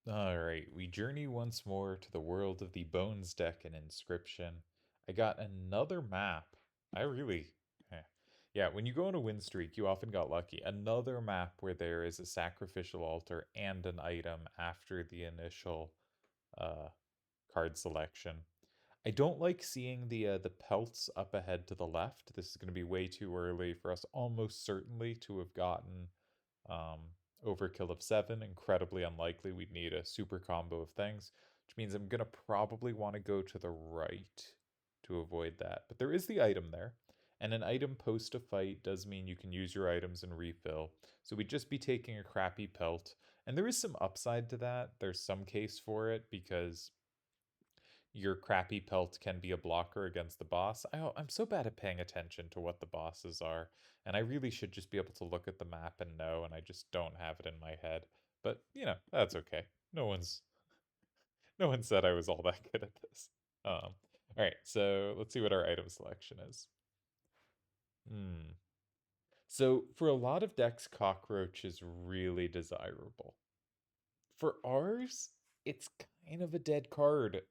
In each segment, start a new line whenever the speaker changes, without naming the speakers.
All right, we journey once more to the world of the Bones deck and Inscription. I got another map. I really, eh. Yeah, when you go on a win streak, you often got lucky. Another map where there is a sacrificial altar and an item after the initial uh, card selection. I don't like seeing the pelts up ahead to the left. This is going to be way too early for us almost certainly to have gotten um, overkill of 7. Incredibly unlikely. We'd need a super combo of things, which means I'm going to probably want to go to the right to avoid that. But there is the item there. And an item post a fight does mean you can use your items and refill. So we'd just be taking a crappy pelt. And there is some upside to that. There's some case for it because your crappy pelt can be a blocker against the boss. I'm so bad at paying attention to what the bosses are, and I really should just be able to look at the map and know, and I just don't have it in my head. But, that's okay. No one's no one said I was all that good at this. All right, so let's see what our item selection is. Hmm. So for a lot of decks, Cockroach is really desirable. For ours, it's kind of a dead card.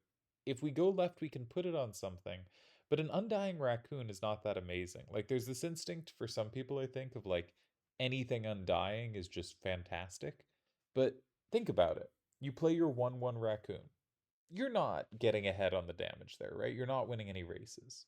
If we go left, we can put it on something. But an Undying Raccoon is not that amazing. Like, there's this instinct for some people, I think, of like anything Undying is just fantastic. But think about it. You play your 1/1 Raccoon. You're not getting ahead on the damage there, right? You're not winning any races.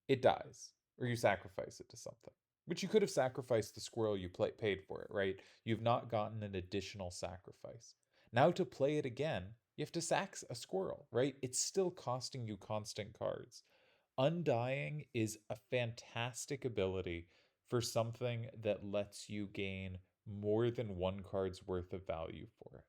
It dies, or you sacrifice it to something. Which you could have sacrificed the squirrel you paid for it, right? You've not gotten an additional sacrifice. Now to play it again, you have to sack a squirrel, right? It's still costing you constant cards. Undying is a fantastic ability for something that lets you gain more than one card's worth of value for it.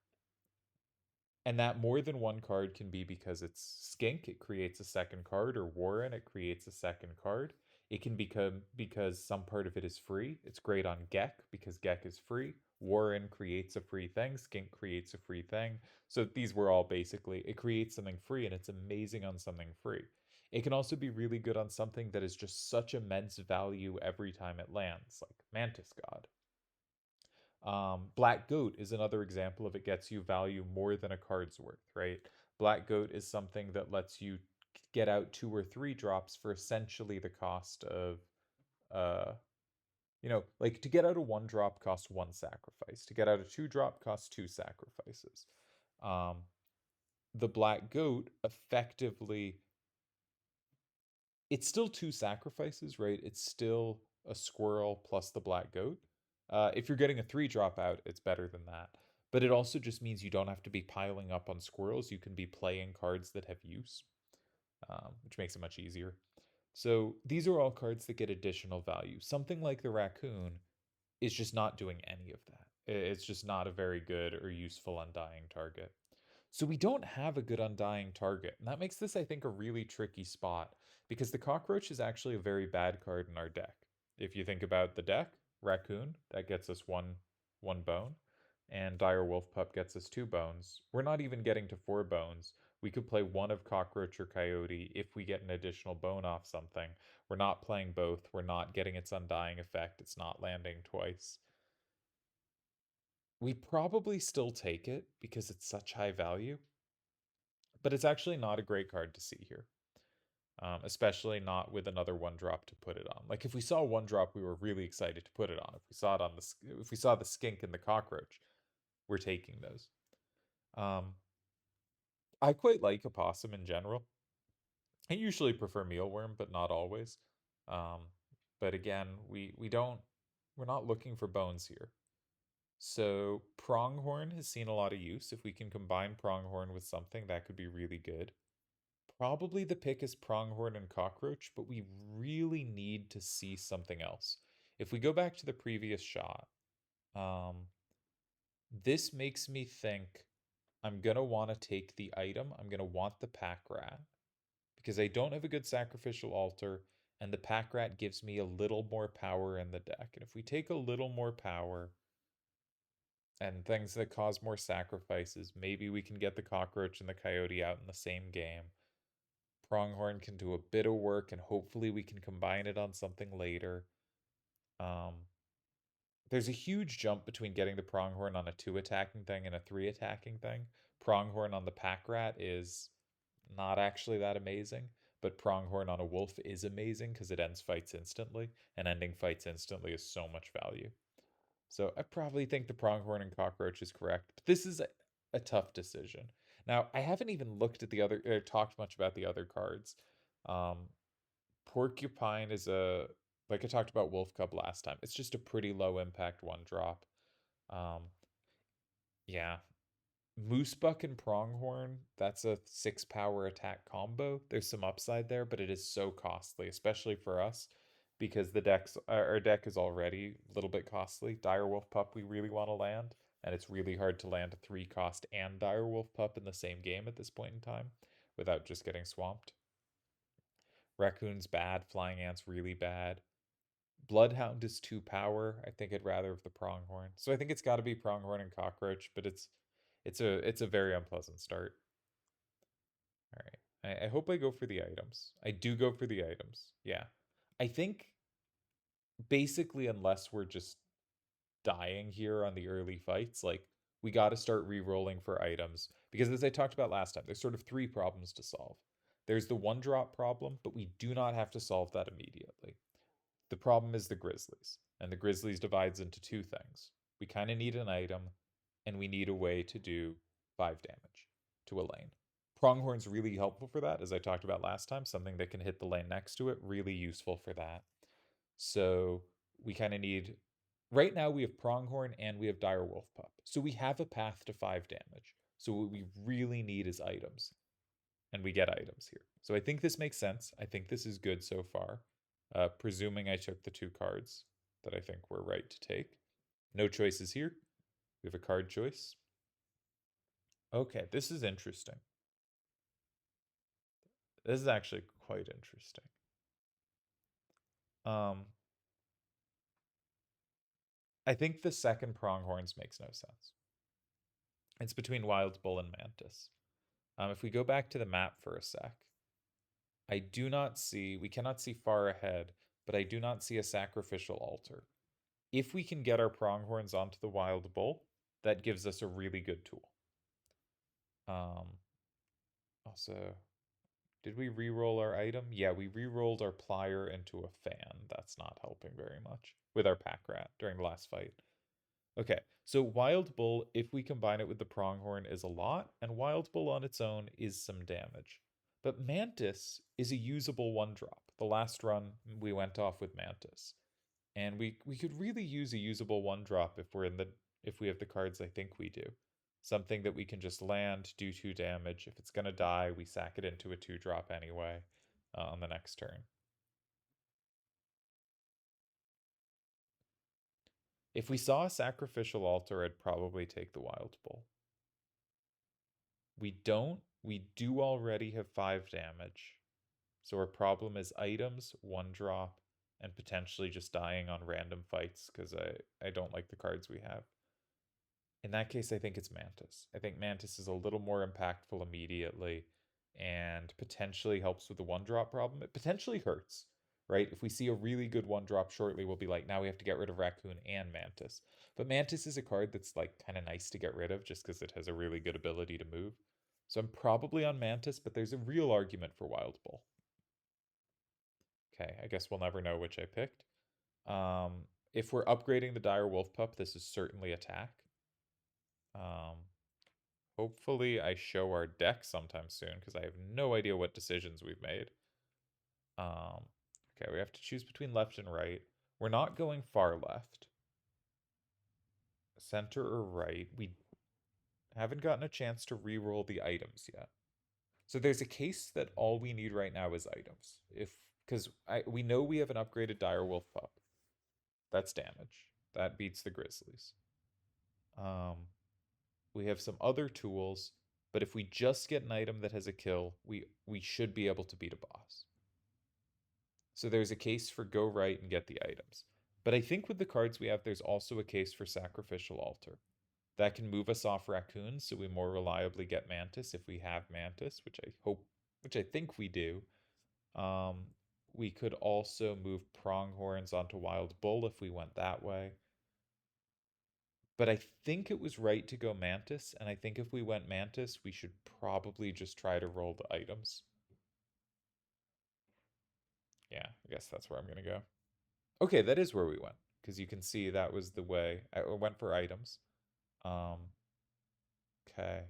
And that more than one card can be because it's Skink, it creates a second card, or Warren, it creates a second card. It can become because some part of it is free. It's great on Gek because Gek is free. Warren creates a free thing. Skink creates a free thing. So these were all basically, it creates something free and it's amazing on something free. It can also be really good on something that is just such immense value every time it lands, like Mantis God. Black Goat is another example of it gets you value more than a card's worth, right? Black Goat is something that lets you get out 2 or 3 drops for essentially the cost of, uh, like to get out a 1 drop costs 1 sacrifice. To get out a 2 drop costs 2 sacrifices. Um, the Black Goat effectively, it's still 2 sacrifices, right? It's still a squirrel plus the Black Goat. If you're getting a 3 drop out, it's better than that. But it also just means you don't have to be piling up on squirrels. You can be playing cards that have use, which makes it much easier. So these are all cards that get additional value. Something like the raccoon is just not doing any of that. It's just not a very good or useful undying target. So we don't have a good undying target. And that makes this, I think, a really tricky spot because the cockroach is actually a very bad card in our deck. If you think about the deck, raccoon, that gets us one bone, and dire wolf pup gets us 2 bones. We're not even getting to 4 bones. We could play one of cockroach or coyote if we get an additional bone off something. We're not playing both. We're not getting its undying effect. It's not landing twice. We probably still take it because it's such high value, but it's actually not a great card to see here, especially not with another 1 drop to put it on. Like if we saw 1 drop, we were really excited to put it on. If we saw it on if we saw the skink and the cockroach, we're taking those. Um, I quite like opossum in general. I usually prefer mealworm, but not always. Um, but again, we're not looking for bones here. So pronghorn has seen a lot of use. If we can combine pronghorn with something, that could be really good. Probably the pick is pronghorn and cockroach, but we really need to see something else. If we go back to the previous shot, um, this makes me think I'm gonna want to take the item. I'm gonna want the pack rat because I don't have a good sacrificial altar, and the pack rat gives me a little more power in the deck. And if we take a little more power and things that cause more sacrifices, maybe we can get the cockroach and the coyote out in the same game. Pronghorn can do a bit of work, and hopefully we can combine it on something later. Um, there's a huge jump between getting the Pronghorn on a 2 attacking thing and a 3 attacking thing. Pronghorn on the Pack Rat is not actually that amazing, but Pronghorn on a Wolf is amazing because it ends fights instantly, and ending fights instantly is so much value. So I probably think the Pronghorn and Cockroach is correct, but this is a tough decision. Now, I haven't even looked at the other, or talked much about the other cards. Um, Porcupine is like I talked about Wolf Cub last time. It's just a pretty low impact one drop. Um, yeah. Moosebuck and Pronghorn, that's a 6 power attack combo. There's some upside there, but it is so costly, especially for us, because our deck is already a little bit costly. Direwolf Pup we really want to land, and it's really hard to land a 3 cost and Direwolf Pup in the same game at this point in time without just getting swamped. Raccoon's bad, Flying Ant's really bad. Bloodhound is 2 power. I think I'd rather have the Pronghorn. So I think it's got to be Pronghorn and Cockroach, but it's a very unpleasant start. All right. I hope I go for the items. I do go for the items. Yeah. I think basically unless we're just dying here on the early fights, like we got to start re-rolling for items because as I talked about last time, there's sort of 3 problems to solve. There's the one drop problem, but we do not have to solve that immediately. The problem is the Grizzlies, and the Grizzlies divides into 2 things. We kind of need an item, and we need a way to do 5 damage to a lane. Pronghorn's really helpful for that, as I talked about last time, something that can hit the lane next to it, really useful for that. So we kind of need, right now we have Pronghorn and we have Direwolf Pup. So we have a path to 5 damage. So what we really need is items, and we get items here. So I think this makes sense. I think this is good so far, presuming I took the 2 cards that I think were right to take. No choices here. We have a card choice. Okay, this is interesting. This is actually quite interesting. Um, I think the second Pronghorns makes no sense. It's between Wild Bull and Mantis. If we go back to the map for a sec, we cannot see far ahead, but I do not see a sacrificial altar. If we can get our Pronghorns onto the Wild Bull, that gives us a really good tool. Also, did we re-roll our item? Yeah, we re-rolled our plier into a fan. That's not helping very much with our pack rat during the last fight. Okay, so Wild Bull, if we combine it with the Pronghorn, is a lot, and Wild Bull on its own is some damage. But Mantis is a usable one drop. The last run we went off with Mantis. And we could really use a usable one drop if we have the cards I think we do. Something that we can just land, do 2 damage. If it's gonna die, we sack it into a 2 drop anyway on the next turn. If we saw a sacrificial altar, I'd probably take the Wild Bull. We don't. We do already have 5 damage. So our problem is items, one drop, and potentially just dying on random fights because I don't like the cards we have. In that case, I think it's Mantis. I think Mantis is a little more impactful immediately and potentially helps with the one drop problem. It potentially hurts, right? If we see a really good one drop shortly, we'll be like, now we have to get rid of Raccoon and Mantis. But Mantis is a card that's like kind of nice to get rid of just because it has a really good ability to move. So I'm probably on Mantis, but there's a real argument for Wild Bull. Okay, I guess we'll never know which I picked. If we're upgrading the Dire Wolf Pup, this is certainly attack. Um, Hopefully I show our deck sometime soon because I have no idea what decisions we've made. Okay, we have to choose between left and right. We're not going far left. Center or right. We haven't gotten a chance to re-roll the items yet. So there's a case that all we need right now is items. Because we know we have an upgraded Direwolf Pup. That's damage. That beats the Grizzlies. We have some other tools, but if we just get an item that has a kill, we should be able to beat a boss. So there's a case for go right and get the items. But I think with the cards we have, there's also a case for Sacrificial Altar. That can move us off Raccoon, so we more reliably get Mantis if we have Mantis, which I think we do. We could also move Pronghorns onto Wild Bull if we went that way. But I think it was right to go Mantis, and I think if we went Mantis, we should probably just try to roll the items. Yeah, I guess that's where I'm gonna go. Okay, that is where we went, because you can see that was the way. I went for items. Okay.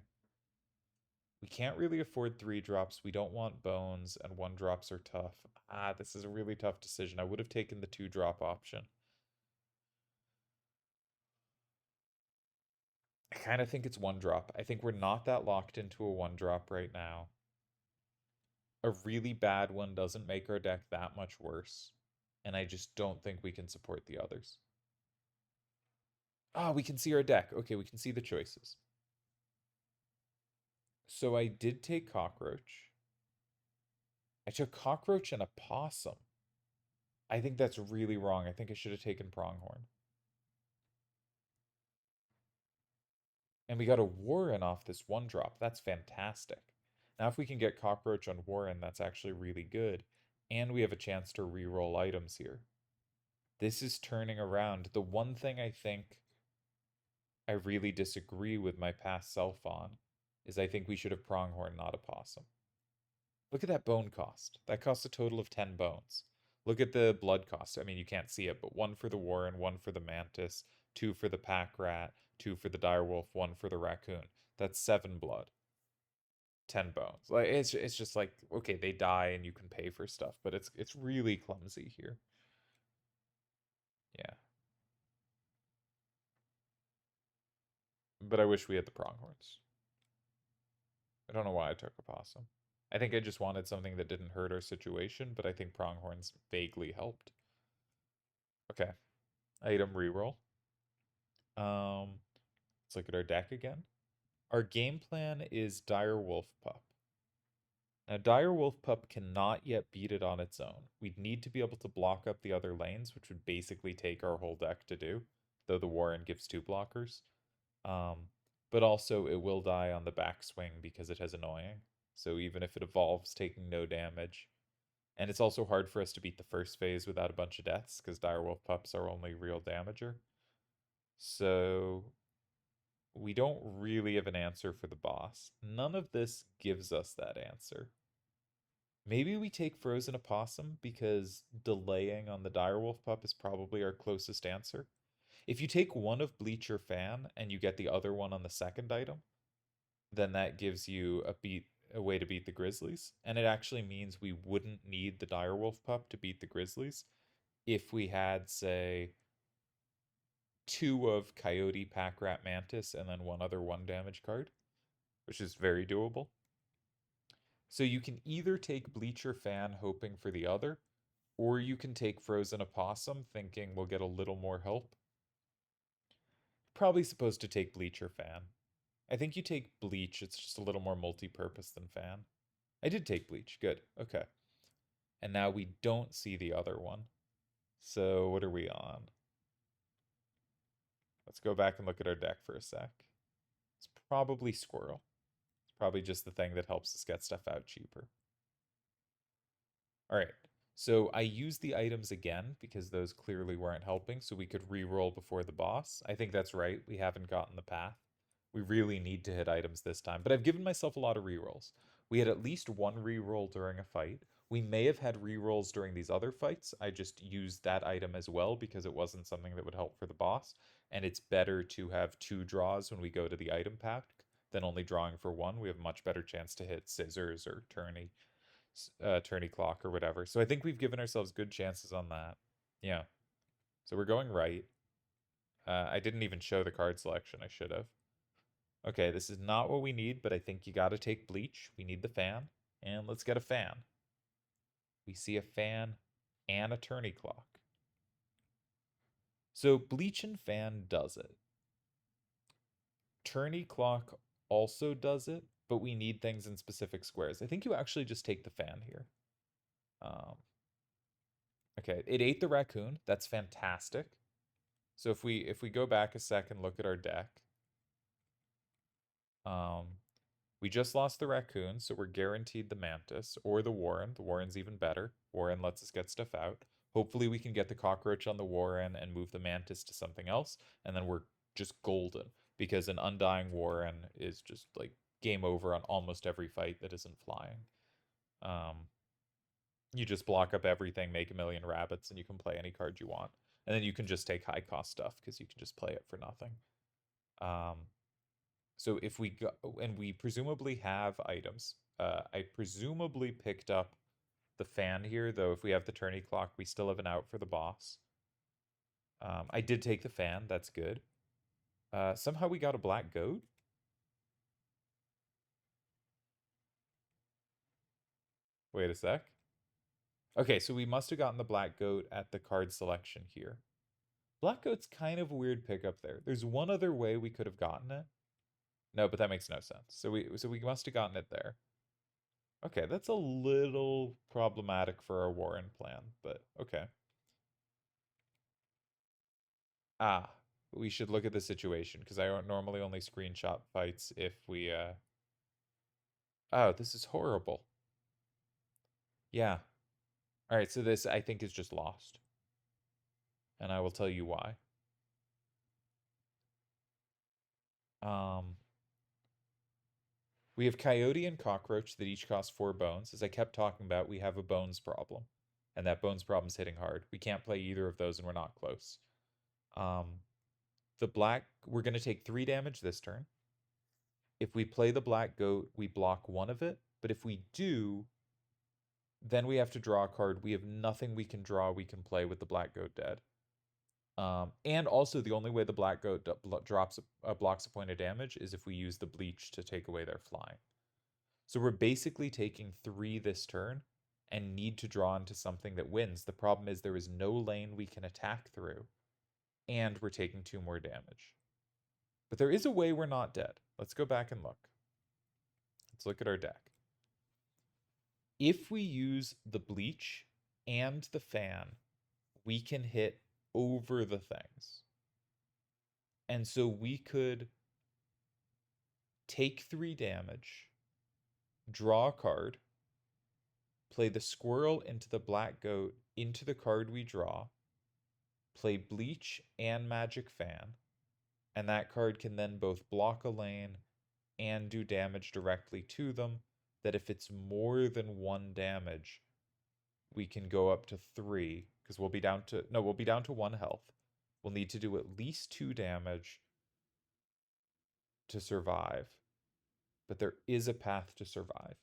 We can't really afford 3 drops. We don't want bones, and 1 drops are tough. Ah, this is a really tough decision. I would have taken the 2 drop option. I kind of think it's 1 drop. I think we're not that locked into a 1 drop right now. A really bad one doesn't make our deck that much worse. And I just don't think we can support the others. Ah, we can see our deck. Okay, we can see the choices. So I did take Cockroach. I took Cockroach and a Possum. I think that's really wrong. I think I should have taken Pronghorn. And we got a Warren off this 1 drop. That's fantastic. Now if we can get Cockroach on Warren, that's actually really good. And we have a chance to reroll items here. This is turning around. The one thing I think I really disagree with my past self on is I think we should have Pronghorn, not a Possum. Look at that bone cost. That costs a total of 10 bones. Look at the blood cost. I mean, you can't see it, but 1 for the Warren, 1 for the Mantis, 2 for the Pack Rat, 2 for the Direwolf, 1 for the Raccoon. That's 7 blood. 10 bones. Like it's just like, okay, they die and you can pay for stuff, but it's really clumsy here. Yeah. But I wish we had the Pronghorns. I don't know why I took a Possum. I think I just wanted something that didn't hurt our situation, but I think Pronghorns vaguely helped. Okay. Item reroll. Let's look at our deck again. Our game plan is Dire Wolf Pup. Now, Dire Wolf Pup cannot yet beat it on its own. We'd need to be able to block up the other lanes, which would basically take our whole deck to do, though the Warren gives 2 blockers. But also, it will die on the backswing because it has Annoying. So even if it evolves, taking no damage. And it's also hard for us to beat the first phase without a bunch of deaths, because Direwolf Pups are only real damager. So we don't really have an answer for the boss. None of this gives us that answer. Maybe we take Frozen Opossum because delaying on the Direwolf Pup is probably our closest answer. If you take one of Bleacher Fan and you get the other one on the second item, then that gives you a way to beat the Grizzlies. And it actually means we wouldn't need the Direwolf Pup to beat the Grizzlies if we had, say, 2 of Coyote, Pack Rat, Mantis, and then one other 1 damage card, which is very doable. So you can either take Bleacher Fan hoping for the other, or you can take Frozen Opossum thinking we'll get a little more help. Probably supposed to take Bleacher Fan. I think you take Bleach, it's just a little more multi-purpose than Fan. I did take Bleach, good, okay. And now we don't see the other one. So what are we on? Let's go back and look at our deck for a sec. It's probably Squirrel. It's probably just the thing that helps us get stuff out cheaper. All right, so I used the items again because those clearly weren't helping, so we could re-roll before the boss. I think that's right. We haven't gotten the path. We really need to hit items this time, but I've given myself a lot of re-rolls. We had at least 1 re-roll during a fight. We may have had re-rolls during these other fights. I just used that item as well because it wasn't something that would help for the boss, and it's better to have 2 draws when we go to the item pack than only drawing for 1. We have a much better chance to hit Scissors or Tourney Clock or whatever. So I think we've given ourselves good chances on that. Yeah. So we're going right. I didn't even show the card selection. I should have. Okay, this is not what we need, but I think you got to take Bleach. We need the fan. And let's get a fan. We see a fan and a Tourney Clock. So Bleach and Fan does it. Tourney Clock also does it, but we need things in specific squares. I think you actually just take the fan here. Okay, it ate the raccoon. That's fantastic. So if we go back a sec and look at our deck, we just lost the raccoon, so we're guaranteed the mantis or the Warren. The Warren's even better. Warren lets us get stuff out. Hopefully we can get the cockroach on the Warren and move the mantis to something else, and then we're just golden because an Undying Warren is just like game over on almost every fight that isn't flying. Um, you just block up everything, make a million rabbits, and you can play any card you want. And then you can just take high cost stuff because you can just play it for nothing. Um, so if we go, and we presumably have items. I presumably picked up the fan here, though if we have the tourney clock, we still have an out for the boss. I did take the fan, that's good. Somehow we got a black goat. Wait a sec. Okay, so we must have gotten the black goat at the card selection here. Black goat's kind of a weird pickup there. There's one other way we could have gotten it. No, but that makes no sense. So we must have gotten it there. Okay, that's a little problematic for our Warren plan, but okay. Ah, we should look at the situation because I normally only screenshot fights if we Oh, this is horrible. Yeah. All right, so this I think is just lost. And I will tell you why. Um we have Coyote and Cockroach that each cost 4 bones. As I kept talking about, we have a bones problem. And that bones problem's hitting hard. We can't play either of those and we're not close. The black, we're going to take 3 damage this turn. If we play the black goat, we block one of it. But if we do, then we have to draw a card. We have nothing we can draw we can play with the black goat dead. And also, the only way the black goat blocks a point of damage is if we use the bleach to take away their flying. So we're basically taking 3 this turn and need to draw into something that wins. The problem is there is no lane we can attack through, and we're taking 2 more damage. But there is a way we're not dead. Let's go back and look. Let's look at our deck. If we use the bleach and the fan, we can hit over the things. And so we could take 3 damage, draw a card, play the squirrel into the black goat into the card we draw, play bleach and magic fan, and that card can then both block a lane and do damage directly to them. That if it's more than 1 damage, we can go up to 3 because we'll be down to 1 health. We'll need to do at least 2 damage to survive, but there is a path to survive.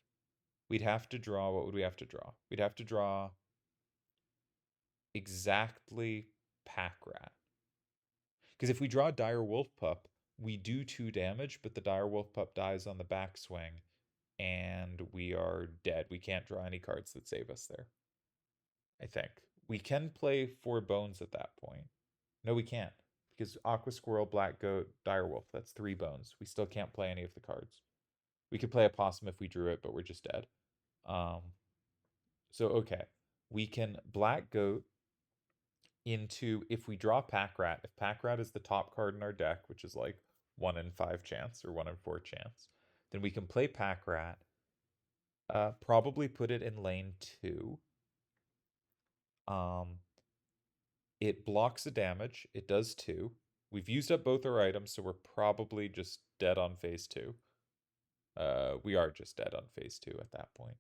We'd have to draw, what would we have to draw? We'd have to draw exactly Pack Rat. Because if we draw Dire Wolf Pup, we do 2 damage, but the Dire Wolf Pup dies on the backswing, and we are dead. We can't draw any cards that save us there. I think. We can play 4 bones at that point. No, we can't. Because Aqua Squirrel, Black Goat, Dire Wolf, that's 3 bones. We still can't play any of the cards. We could play a possum if we drew it, but we're just dead. So, okay. We can Black Goat into, if we draw Pack Rat, if Pack Rat is the top card in our deck, which is like 1 in 5 chance or 1 in 4 chance, then we can play Pack Rat, probably put it in lane 2. It blocks the damage. It does 2. We've used up both our items, so we're probably just dead on phase 2. We are just dead on phase 2 at that point.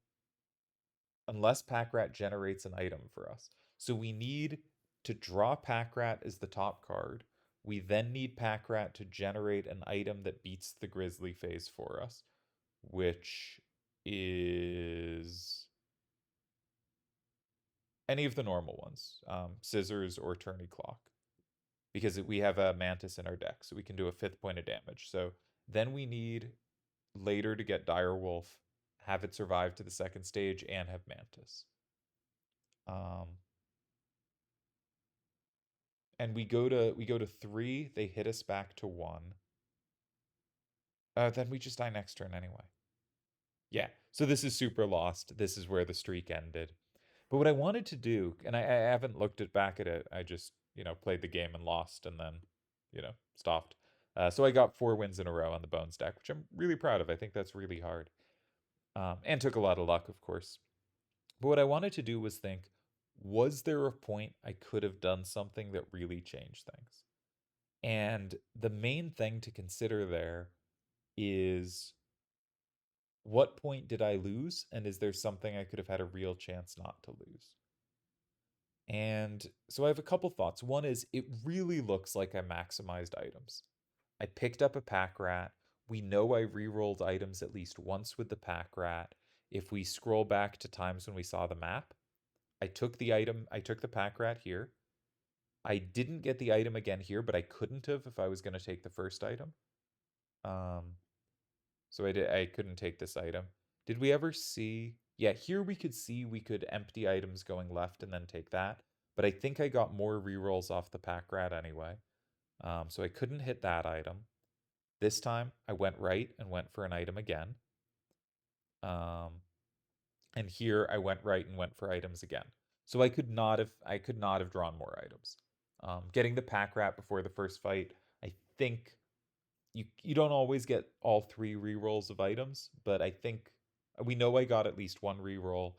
Unless Pack Rat generates an item for us. So we need to draw Pack Rat as the top card. We then need Pack Rat to generate an item that beats the Grizzly phase for us, which is any of the normal ones, Scissors or Tourney Clock, because we have a Mantis in our deck, so we can do a 5th point of damage. So then we need later to get Dire Wolf, have it survive to the 2nd stage, and have Mantis. And we go to 3, they hit us back to 1. Then we just die next turn anyway. Yeah, so this is super lost. This is where the streak ended. But what I wanted to do, and I haven't looked back at it, I just, played the game and lost and then, stopped. So I got 4 wins in a row on the Bones deck, which I'm really proud of. I think that's really hard. And took a lot of luck, of course. But what I wanted to do was think, was there a point I could have done something that really changed things? And the main thing to consider there is what point did I lose? And is there something I could have had a real chance not to lose? And so I have a couple thoughts. One is it really looks like I maximized items. I picked up a pack rat. We know I re-rolled items at least once with the pack rat. If we scroll back to times when we saw the map, I took the pack rat here. I didn't get the item again here, but I couldn't have if I was going to take the first item. Um, so I couldn't take this item. Did we ever see? Yeah, here we could see we could empty items going left and then take that. But I think I got more rerolls off the pack rat anyway. So I couldn't hit that item. This time I went right and went for an item again. Um, and here I went right and went for items again. So I could not have drawn more items. Getting the pack rat before the first fight, I think you don't always get all three rerolls of items, but I think we know I got at least one reroll.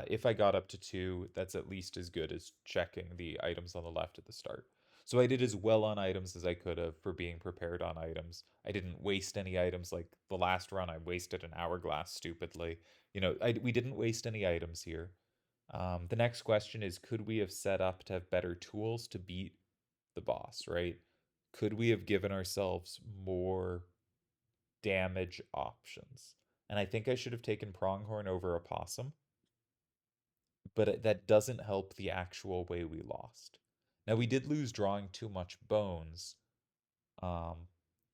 If I got up to two, that's at least as good as checking the items on the left at the start. So I did as well on items as I could have for being prepared on items. I didn't waste any items like the last run. I wasted an hourglass stupidly. We didn't waste any items here. The next question is, could we have set up to have better tools to beat the boss, right? Could we have given ourselves more damage options? And I think I should have taken Pronghorn over Opossum, but that doesn't help the actual way we lost. Now, we did lose drawing too much bones, um,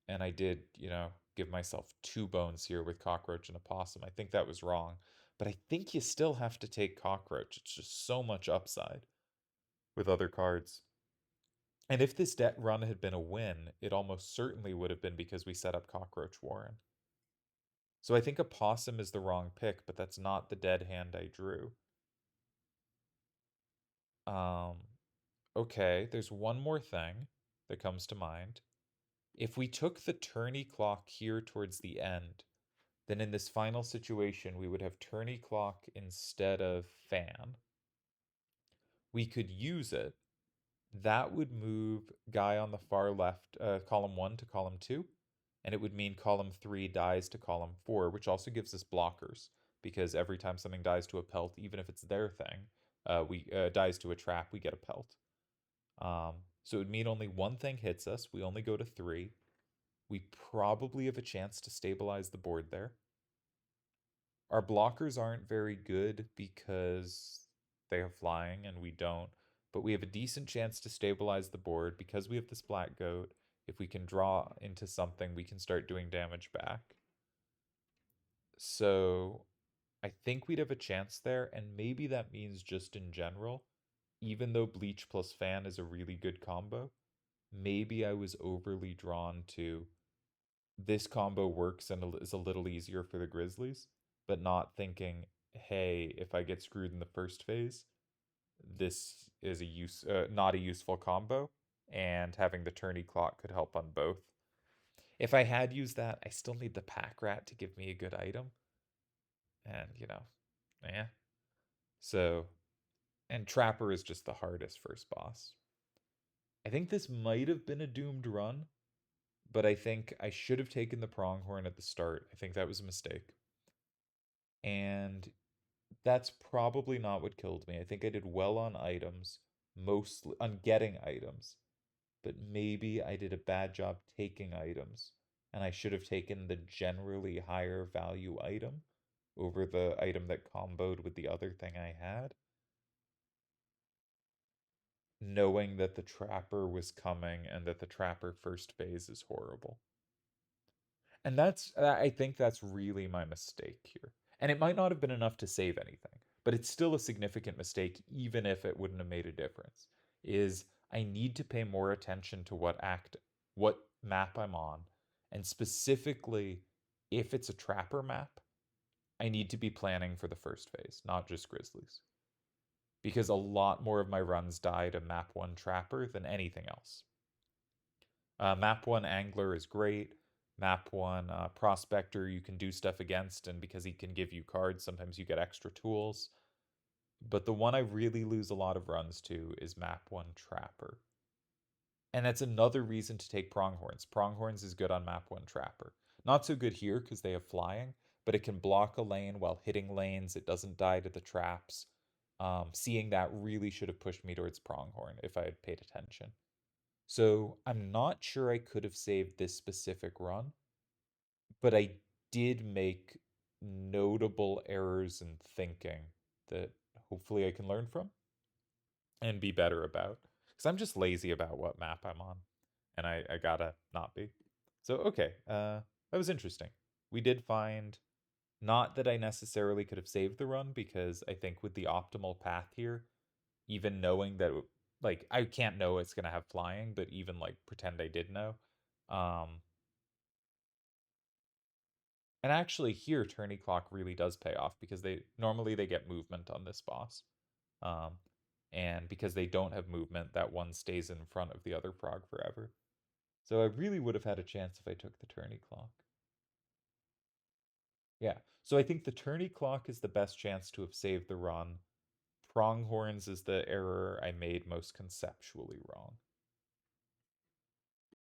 and I did, give myself 2 bones here with Cockroach and Opossum. I think that was wrong, but I think you still have to take Cockroach. It's just so much upside with other cards. And if this debt run had been a win, it almost certainly would have been because we set up Cockroach Warren. So I think a possum is the wrong pick, but that's not the dead hand I drew. Um, okay, there's one more thing that comes to mind. If we took the tourney clock here towards the end, then in this final situation, we would have tourney clock instead of fan. We could use it. That would move guy on the far left, column 1 to column 2, and it would mean column 3 dies to column 4, which also gives us blockers, because every time something dies to a pelt, even if it's their thing, we dies to a trap, we get a pelt. So it would mean only one thing hits us. We only go to 3. We probably have a chance to stabilize the board there. Our blockers aren't very good because they have flying and we don't, but we have a decent chance to stabilize the board because we have this black goat. If we can draw into something, we can start doing damage back. So I think we'd have a chance there, and maybe that means just in general, even though Bleach plus Fan is a really good combo, maybe I was overly drawn to this combo works and is a little easier for the Grizzlies, but not thinking, hey, if I get screwed in the first phase, this is not a useful combo, and having the tourney clock could help on both. If I had used that, I still need the pack rat to give me a good item, and yeah. So, and Trapper is just the hardest first boss. I think this might have been a doomed run, but I think I should have taken the pronghorn at the start. I think that was a mistake. And that's probably not what killed me. I think I did well on items, mostly on getting items, but maybe I did a bad job taking items, and I should have taken the generally higher value item over the item that comboed with the other thing I had, knowing that the trapper was coming and that the trapper first phase is horrible. And I think that's really my mistake here. And it might not have been enough to save anything, but it's still a significant mistake, even if it wouldn't have made a difference. Is I need to pay more attention to what map I'm on, and specifically, if it's a trapper map, I need to be planning for the first phase, not just Grizzlies. Because a lot more of my runs die to map 1 trapper than anything else. Map 1 Angler is great. Map 1 Prospector you can do stuff against, and because he can give you cards, sometimes you get extra tools. But the one I really lose a lot of runs to is Map 1 Trapper. And that's another reason to take Pronghorns. Pronghorns is good on map 1 Trapper. Not so good here because they have flying, but it can block a lane while hitting lanes. It doesn't die to the traps. Seeing that really should have pushed me towards Pronghorn if I had paid attention. So I'm not sure I could have saved this specific run, but I did make notable errors in thinking that hopefully I can learn from and be better about. Because I'm just lazy about what map I'm on, and I gotta not be. So, okay, that was interesting. We did find, not that I necessarily could have saved the run, because I think with the optimal path here, even knowing that, like, I can't know it's gonna have flying, but even, like, pretend I did know. Um, and actually here, Tourney Clock really does pay off, because they get movement on this boss. Um, and because they don't have movement, that one stays in front of the other prog forever. So I really would have had a chance if I took the Tourney Clock. Yeah, so I think the Tourney Clock is the best chance to have saved the run. Pronghorns is the error I made most conceptually wrong.